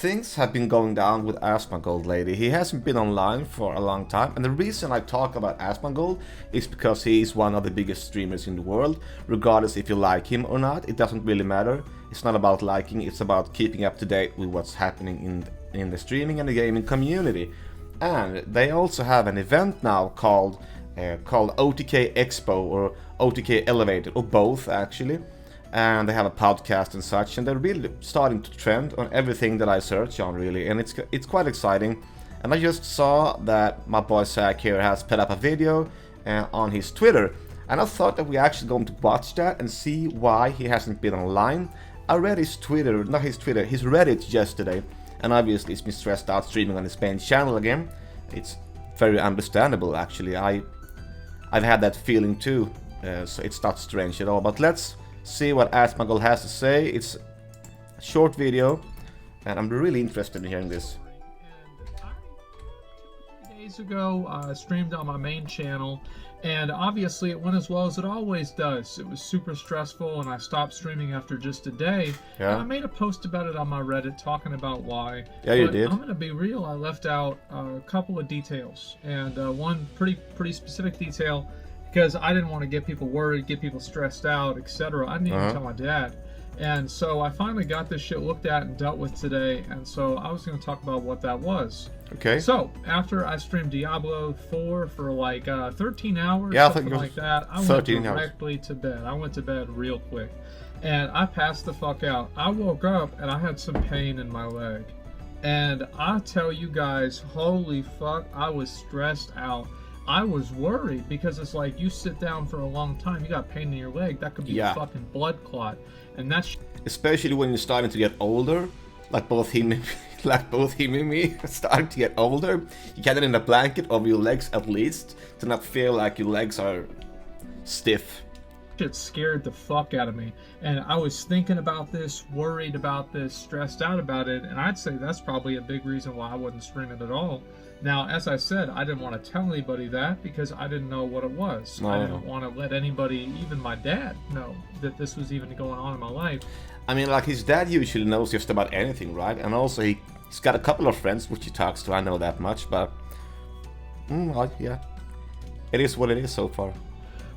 things have been going down with Asmongold lately. He hasn't been online for a long time, and the reason I talk about Asmongold is because he is one of the biggest streamers in the world. Regardless if you like him or not, it doesn't really matter. It's not about liking, it's about keeping up to date with what's happening in the streaming and the gaming community. And they also have an event now called OTK Expo or OTK Elevated, or both actually. And they have a podcast and such, and they're really starting to trend on everything that I search on, really, and it's quite exciting. And I just saw that my boy Zach here has put up a video on his Twitter, and I thought that we actually going to watch that and see why he hasn't been online. I read his Twitter, not his Twitter, his Reddit yesterday, and obviously he's been stressed out streaming on his main channel again. It's very understandable, actually. I've had that feeling too, so it's not strange at all. But let's see what Asmongold has to say. It's a short video, and I'm really interested in hearing this. And 2 days ago, I streamed on my main channel, and obviously it went as well as it always does. It was super stressful, and I stopped streaming after just a day. Yeah. And I made a post about it on my Reddit talking about why. Yeah, you but did. I'm gonna be real. I left out a couple of details, and one pretty specific detail, because I didn't want to get people worried, get people stressed out, etc. I didn't even tell my dad. And so I finally got this shit looked at and dealt with today, and so I was going to talk about what that was. Okay. So, after I streamed Diablo 4 for like 13 hours, Yeah, something like that, I went directly to bed. I went to bed real quick. And I passed the fuck out. I woke up and I had some pain in my leg. And I tell you guys, holy fuck, I was stressed out. I was worried because it's like you sit down for a long time, you got pain in your leg, that could be a fucking blood clot, and that's especially when you're starting to get older, like both him and me are starting to get older. You get it in a blanket over your legs at least to not feel like your legs are stiff. It scared the fuck out of me, and I was thinking about this, worried about this, stressed out about it, and I'd say that's probably a big reason why I wasn't streaming at all. Now, as I said, I didn't want to tell anybody that because I didn't know what it was. I didn't want to let anybody, even my dad, know that this was even going on in my life. I mean, like, his dad usually knows just about anything, right? And also he's got a couple of friends which he talks to, I know that much, but yeah, it is what it is so far.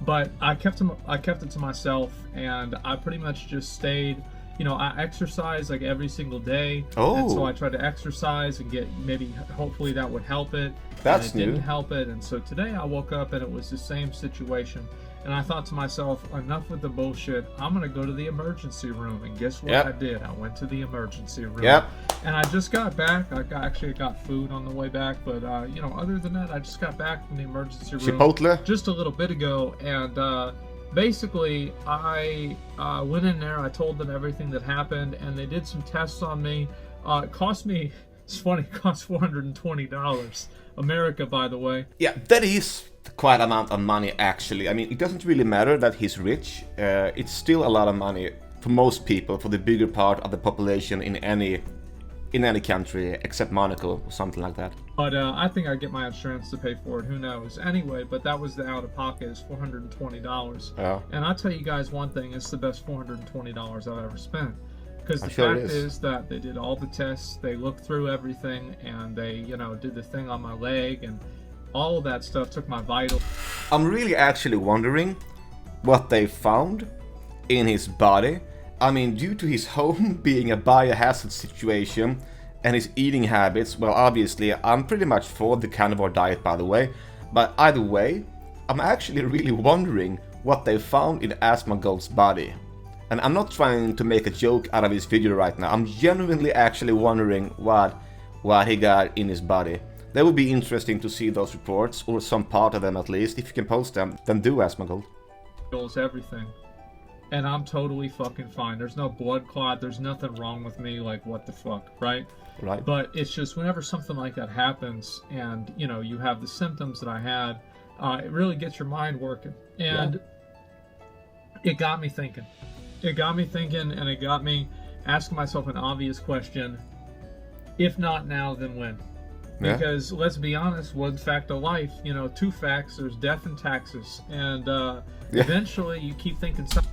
But I kept it to myself, and I pretty much just stayed. You know, I exercise like every single day. Oh. And so I tried to exercise and hopefully that would help it. That's and it new. didn't help it. And so today I woke up and it was the same situation. And I thought to myself, enough with the bullshit. I'm going to go to the emergency room. And guess what I did? I went to the emergency room. Yep. And I just got back. I got food on the way back. But, other than that, I just got back from the emergency room Chipotle? just a little bit ago. And, basically, I went in there, I told them everything that happened, and they did some tests on me. It cost me, it's funny, it cost $420. America, by the way. Yeah, that is quite an amount of money, actually. I mean, it doesn't really matter that he's rich. It's still a lot of money for most people, for the bigger part of the population in any country, except Monaco or something like that. But I think I'd get my insurance to pay for it, who knows. Anyway, but that was the out-of-pocket, is $420. Yeah. And I'll tell you guys one thing, it's the best $420 I've ever spent. Because the sure fact is that they did all the tests, they looked through everything, and they, did the thing on my leg, and all of that stuff, took my vitals. I'm really actually wondering what they found in his body. I mean, due to his home being a biohazard situation and his eating habits, well, obviously, I'm pretty much for the carnivore diet, by the way. But either way, I'm actually really wondering what they found in Asmongold's body. And I'm not trying to make a joke out of his video right now. I'm genuinely actually wondering what he got in his body. That would be interesting to see those reports, or some part of them at least. If you can post them, then do, Asmongold. Everything. And I'm totally fucking fine. There's no blood clot. There's nothing wrong with me. Like, what the fuck, right? Right. But it's just whenever something like that happens and, you have the symptoms that I had, it really gets your mind working. And it got me thinking. It got me thinking, and it got me asking myself an obvious question. If not now, then when? Yeah. Because, let's be honest, one fact of life, 2 facts, there's death and taxes. And eventually you keep thinking something.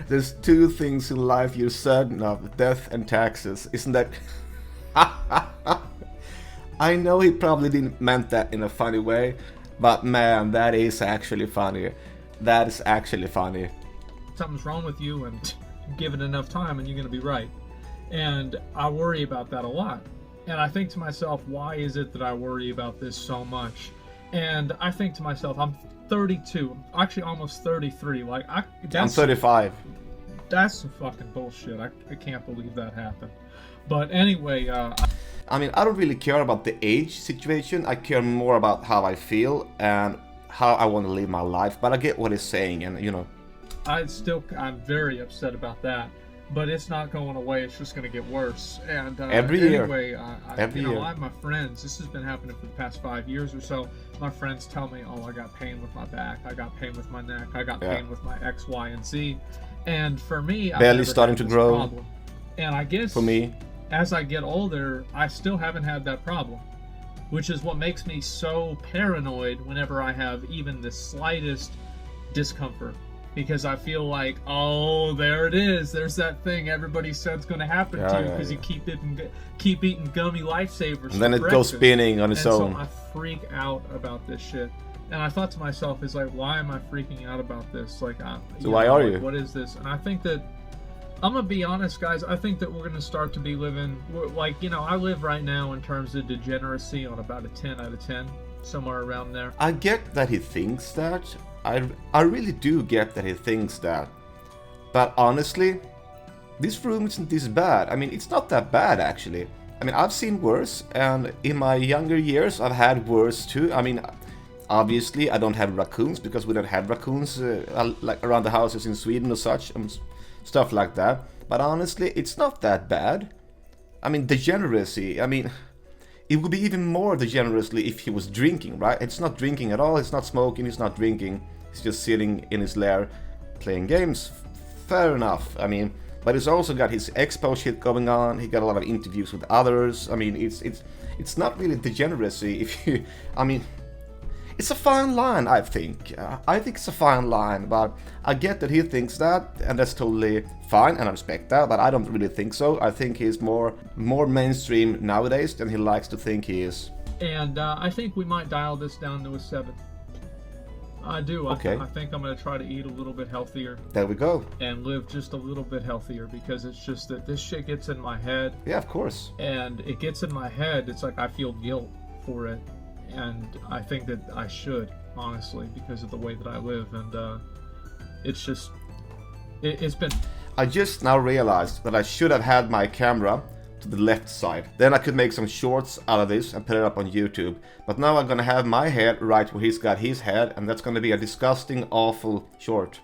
There's two things in life you're certain of, death and taxes. Isn't that... I know he probably didn't meant that in a funny way, but man, that is actually funny. That is actually funny. Something's wrong with you, and give it enough time and you're going to be right. And I worry about that a lot. And I think to myself, why is it that I worry about this so much? And I think to myself, I'm 32, actually almost 33. Like I'm 35. That's some fucking bullshit. I can't believe that happened. But anyway, I mean, I don't really care about the age situation. I care more about how I feel and how I want to live my life. But I get what he's saying, and you know, I'm very upset about that. But it's not going away. It's just going to get worse. And every year. Anyway, I have my friends. This has been happening for the past 5 years or so. My friends tell me, "Oh, I got pain with my back. I got pain with my neck. I got pain with my X, Y, and Z." And for me, belly starting to grow. Problem. And I guess for me, as I get older, I still haven't had that problem, which is what makes me so paranoid whenever I have even the slightest discomfort. Because I feel like, oh, there it is. There's that thing everybody said is going to happen to you because you keep eating gummy lifesavers. And then it goes spinning on its own. So I freak out about this shit. And I thought to myself, is like, why am I freaking out about this? Like, so why are you? What is this? And I think that, I'm going to be honest, guys. I think that we're going to start to be living, like, you know, I live right now in terms of degeneracy on about a 10 out of 10, somewhere around there. I get that he thinks that. I really do get that he thinks that. But honestly, this room isn't this bad. I mean, it's not that bad, actually. I mean, I've seen worse, and in my younger years, I've had worse too. I mean, obviously, I don't have raccoons, because we don't have raccoons like around the houses in Sweden or such, and stuff like that. But honestly, it's not that bad. I mean, degeneracy, I mean... It would be even more degeneracy if he was drinking, right? It's not drinking at all, he's not smoking, he's not drinking. He's just sitting in his lair playing games. Fair enough, I mean, but he's also got his expo shit going on, he got a lot of interviews with others. I mean, it's not really degeneracy if you... I mean, it's a fine line, I think. I think it's a fine line, but I get that he thinks that, and that's totally fine, and I respect that, but I don't really think so. I think he's more mainstream nowadays than he likes to think he is. And I think we might dial this down to a 7. I do. Okay. I think I'm going to try to eat a little bit healthier. There we go. And live just a little bit healthier, because it's just that this shit gets in my head. Yeah, of course. And it gets in my head, it's like I feel guilt for it. And I think that I should, honestly, because of the way that I live. And it's just, it's been... I just now realized that I should have had my camera to the left side. Then I could make some shorts out of this and put it up on YouTube. But now I'm gonna have my head right where he's got his head, and that's gonna be a disgusting, awful short.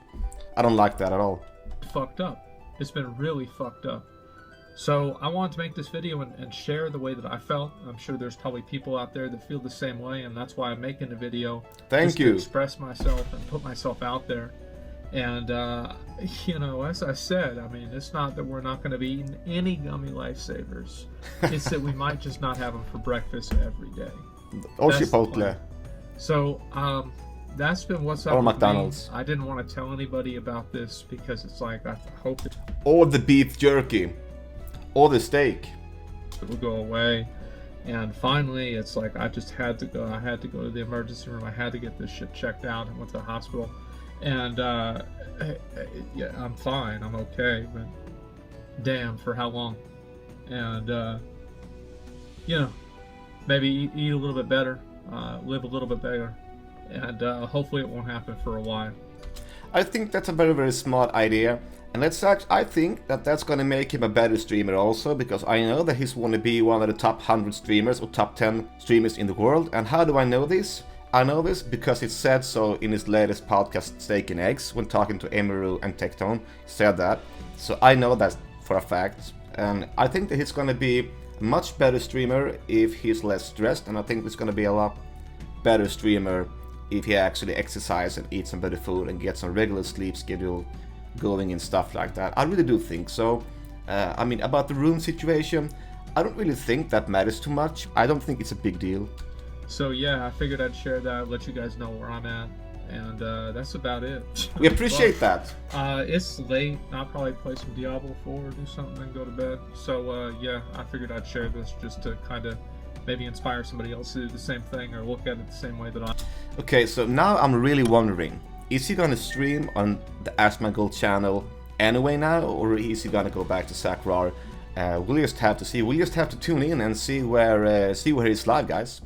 I don't like that at all. Fucked up. It's been really fucked up. So I wanted to make this video and share the way that I felt. I'm sure there's probably people out there that feel the same way, and that's why I'm making the video. Thank you. To express myself and put myself out there. And, you know, as I said, I mean, it's not that we're not going to be eating any gummy lifesavers. It's that we might just not have them for breakfast every day. Or Chipotle. So, that's been what's up or with McDonald's. Me. I didn't want to tell anybody about this because it's like, I hope that... Or the beef jerky. Or the steak. It will go away. And finally, it's like I just had to go. I had to go to the emergency room. I had to get this shit checked out. I went to the hospital. And, yeah, I'm fine. I'm okay. But damn, for how long? And, you know, maybe eat a little bit better. Live a little bit better. And hopefully it won't happen for a while. I think that's a very, very smart idea. And I think that that's gonna make him a better streamer also, because I know that he's wanna be one of the top 100 streamers or top 10 streamers in the world. And how do I know this? I know this because he said so in his latest podcast, Steak and Eggs, when talking to Emiru and Tectone. He said that. So I know that for a fact. And I think that he's gonna be a much better streamer if he's less stressed. And I think he's gonna be a lot better streamer if he actually exercises and eats some better food and gets some regular sleep schedule going and stuff like that. I really do think so. I mean, about the room situation, I don't really think that matters too much. I don't think it's a big deal. So yeah, I figured I'd share that, let you guys know where I'm at. And that's about it. We appreciate that. It's late. I'll probably play some Diablo 4 or do something and go to bed. So yeah, I figured I'd share this just to kind of maybe inspire somebody else to do the same thing or look at it the same way that I. Okay, so now I'm really wondering, is he gonna stream on the Asmongold channel anyway now, or is he gonna go back to Sakrar? We'll just have to see. We'll just have to tune in and see where he's live, guys.